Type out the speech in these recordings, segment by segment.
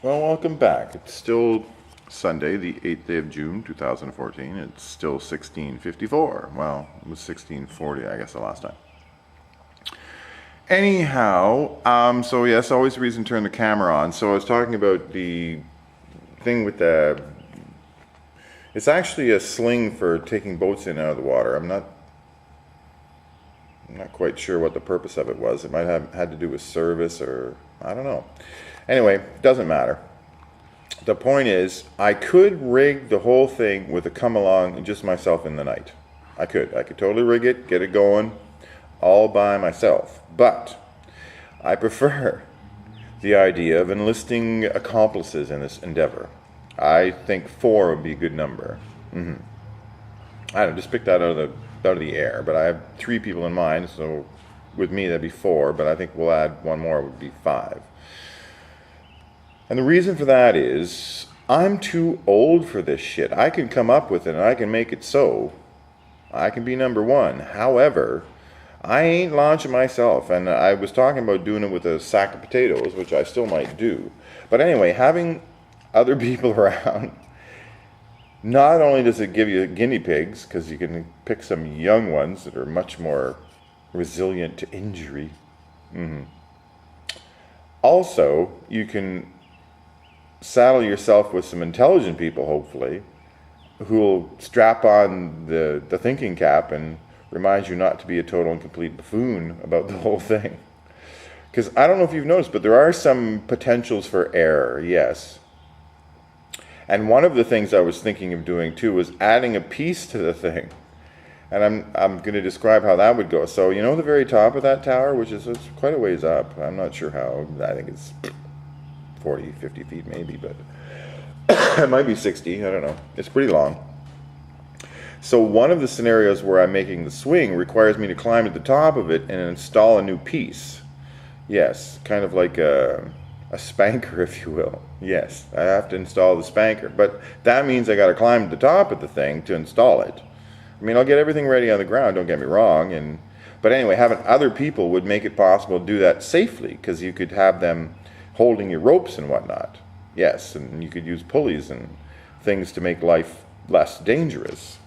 Well, welcome back. It's still Sunday, the 8th day of June, 2014. It's still 16:54. Well, it was 16:40, I guess, the last time. Anyhow, so yes, always the reason to turn the camera on. So I was talking about the thing with the... It's actually a sling for taking boats in and out of the water. I'm not quite sure what the purpose of it was. It might have had to do with service or... I don't know. Anyway, doesn't matter. The point is, I could rig the whole thing with a come along and just myself in the night. I could totally rig it, get it going, all by myself. But I prefer the idea of enlisting accomplices in this endeavor. I think 4 would be a good number. I don't know, just pick that out of the air. But I have 3 people in mind, so with me that'd be 4. But I think we'll add 1 more, would be 5. And the reason for that is, I'm too old for this shit. I can come up with it and I can make it so. I can be number 1. However, I ain't launching myself. And I was talking about doing it with a sack of potatoes, which I still might do. But anyway, having other people around, not only does it give you guinea pigs, because you can pick some young ones that are much more resilient to injury. Also, you can saddle yourself with some intelligent people, hopefully, who will strap on the thinking cap and remind you not to be a total and complete buffoon about the whole thing. Because I don't know if you've noticed, but there are some potentials for error, yes. And one of the things I was thinking of doing too was adding a piece to the thing. And I'm going to describe how that would go. So, you know the very top of that tower, which is it's quite a ways up. I'm not sure how. I think it's 40, 50 feet maybe, but it might be 60. I don't know. It's pretty long. So one of the scenarios where I'm making the swing requires me to climb to the top of it and install a new piece. Yes, kind of like a spanker, if you will. Yes, I have to install the spanker. But that means I got to climb to the top of the thing to install it. I mean, I'll get everything ready on the ground, don't get me wrong. But anyway, having other people would make it possible to do that safely, because you could have them holding your ropes and whatnot. Yes, and you could use pulleys and things to make life less dangerous.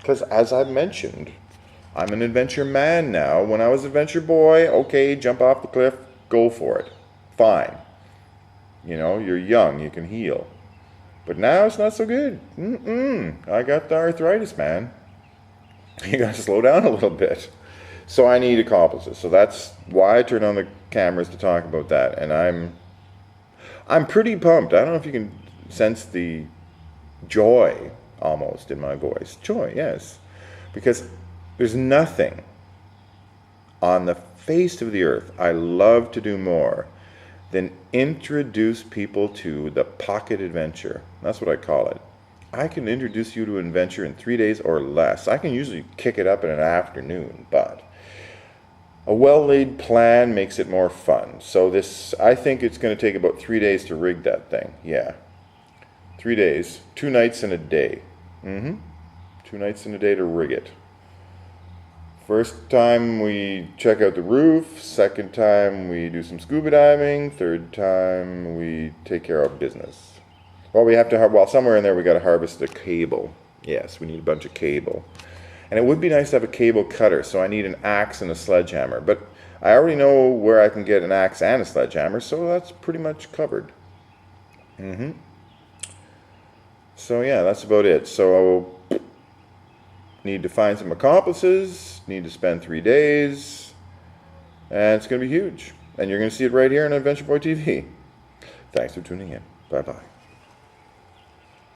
Because as I've mentioned, I'm an adventure man now. When I was an adventure boy, okay, jump off the cliff, go for it. Fine. You know, you're young, you can heal. But now it's not so good. I got the arthritis, man. You gotta slow down a little bit. So I need accomplices. So that's why I turned on the cameras to talk about that. And I'm pretty pumped. I don't know if you can sense the joy almost in my voice. Joy, yes. Because there's nothing on the face of the earth I love to do more than introduce people to the pocket adventure. That's what I call it. I can introduce you to an adventure in 3 days or less. I can usually kick it up in an afternoon, but a well-laid plan makes it more fun. So I think it's going to take about 3 days to rig that thing. Yeah. 3 days. 2 nights and a day. 2 nights and a day to rig it. First time we check out the roof. Second time we do some scuba diving. Third time we take care of business. Well, we have to, somewhere in there we got to harvest the cable. Yes, we need a bunch of cable. And it would be nice to have a cable cutter, so I need an axe and a sledgehammer. But I already know where I can get an axe and a sledgehammer, so that's pretty much covered. So yeah, that's about it. So need to find some accomplices, need to spend 3 days, and it's going to be huge. And you're going to see it right here on Adventure Boy TV. Thanks for tuning in. Bye-bye.